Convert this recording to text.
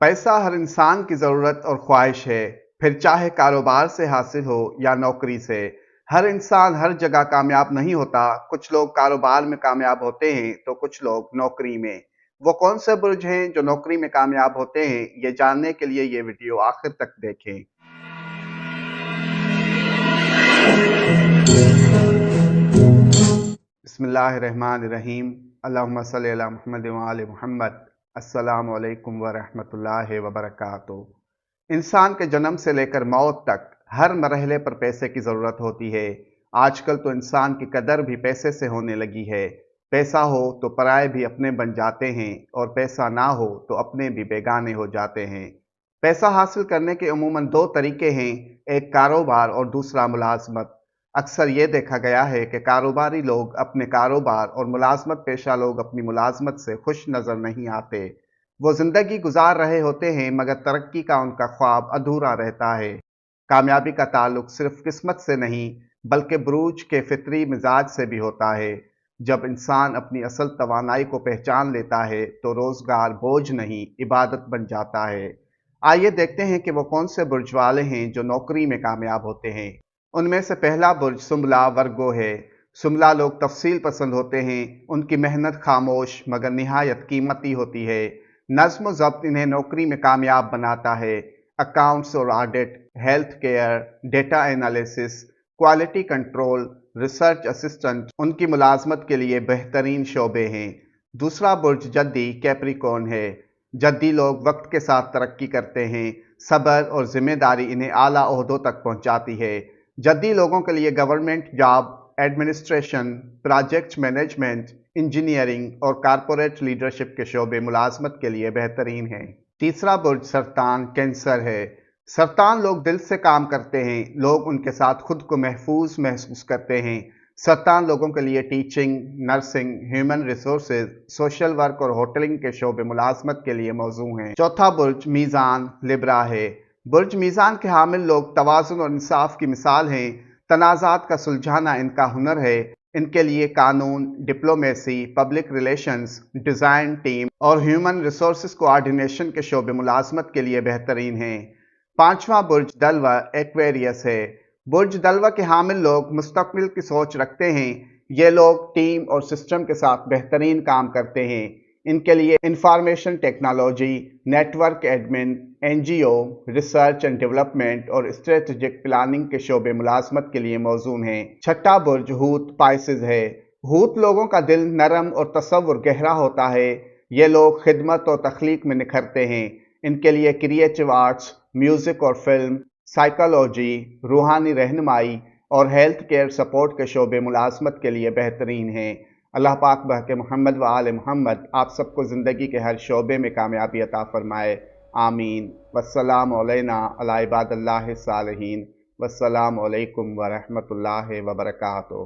پیسہ ہر انسان کی ضرورت اور خواہش ہے، پھر چاہے کاروبار سے حاصل ہو یا نوکری سے۔ ہر انسان ہر جگہ کامیاب نہیں ہوتا، کچھ لوگ کاروبار میں کامیاب ہوتے ہیں تو کچھ لوگ نوکری میں۔ وہ کون سے برج ہیں جو نوکری میں کامیاب ہوتے ہیں، یہ جاننے کے لیے یہ ویڈیو آخر تک دیکھیں۔ بسم اللہ الرحمن الرحیم، اللہم صلی علی محمد وآل محمد۔ السلام علیکم ورحمۃ اللہ وبرکاتہ۔ انسان کے جنم سے لے کر موت تک ہر مرحلے پر پیسے کی ضرورت ہوتی ہے۔ آج کل تو انسان کی قدر بھی پیسے سے ہونے لگی ہے۔ پیسہ ہو تو پرائے بھی اپنے بن جاتے ہیں، اور پیسہ نہ ہو تو اپنے بھی بیگانے ہو جاتے ہیں۔ پیسہ حاصل کرنے کے عموماً دو طریقے ہیں، ایک کاروبار اور دوسرا ملازمت۔ اکثر یہ دیکھا گیا ہے کہ کاروباری لوگ اپنے کاروبار اور ملازمت پیشہ لوگ اپنی ملازمت سے خوش نظر نہیں آتے۔ وہ زندگی گزار رہے ہوتے ہیں مگر ترقی کا ان کا خواب ادھورا رہتا ہے۔ کامیابی کا تعلق صرف قسمت سے نہیں بلکہ بروج کے فطری مزاج سے بھی ہوتا ہے۔ جب انسان اپنی اصل توانائی کو پہچان لیتا ہے تو روزگار بوجھ نہیں، عبادت بن جاتا ہے۔ آئیے دیکھتے ہیں کہ وہ کون سے برج والے ہیں جو نوکری میں کامیاب ہوتے ہیں۔ ان میں سے پہلا برج سنبلا ورگو ہے۔ سنبلا لوگ تفصیل پسند ہوتے ہیں، ان کی محنت خاموش مگر نہایت قیمتی ہوتی ہے۔ نظم و ضبط انہیں نوکری میں کامیاب بناتا ہے۔ اکاؤنٹس اور audit, health care, data analysis, quality control, research assistant ان کی ملازمت کے لیے بہترین شعبے ہیں۔ دوسرا برج جدی کیپریکون ہے۔ جدی لوگ وقت کے ساتھ ترقی کرتے ہیں، صبر اور ذمہ داری انہیں اعلیٰ عہدوں تک پہنچاتی ہے۔ جدی لوگوں کے لیے government job, administration, project management, engineering اور کارپوریٹ لیڈرشپ کے شعبے ملازمت کے لیے بہترین ہیں۔ تیسرا برج سرطان کینسر ہے۔ سرطان لوگ دل سے کام کرتے ہیں، لوگ ان کے ساتھ خود کو محفوظ محسوس کرتے ہیں۔ سرطان لوگوں کے لیے teaching, nursing, human resources, social work اور ہوٹلنگ کے شعبے ملازمت کے لیے موزوں ہیں۔ چوتھا برج میزان لیبرا ہے۔ برج میزان کے حامل لوگ توازن اور انصاف کی مثال ہیں۔ تنازعات کا سلجھانا ان کا ہنر ہے۔ ان کے لیے قانون، diplomacy, public relations, design team اور ہیومن ریسورسز کوآرڈینیشن کے شعبے ملازمت کے لیے بہترین ہیں۔ پانچواں برج دلو ایکویریس ہے۔ برج دلو کے حامل لوگ مستقبل کی سوچ رکھتے ہیں۔ یہ لوگ ٹیم اور سسٹم کے ساتھ بہترین کام کرتے ہیں۔ ان کے لیے information technology, network admin, N G O, research and development اور اسٹریٹجک پلاننگ کے شعبے ملازمت کے لیے موزوں ہیں۔ چھٹا برج ہوت پائسز ہے۔ ہوت لوگوں کا دل نرم اور تصور گہرا ہوتا ہے۔ یہ لوگ خدمت اور تخلیق میں نکھرتے ہیں۔ ان کے لیے کریٹو آرٹس، میوزک اور فلم، سائیکالوجی، روحانی رہنمائی اور ہیلتھ کیئر سپورٹ کے شعبے ملازمت کے لیے بہترین ہیں۔ اللہ پاک بحق محمد و آل محمد آپ سب کو زندگی کے ہر شعبے میں کامیابی عطا فرمائے، آمین۔ والسلام علینا علی عباد اللہ الصالحین، والسلام علیکم ورحمۃ اللہ وبرکاتہ۔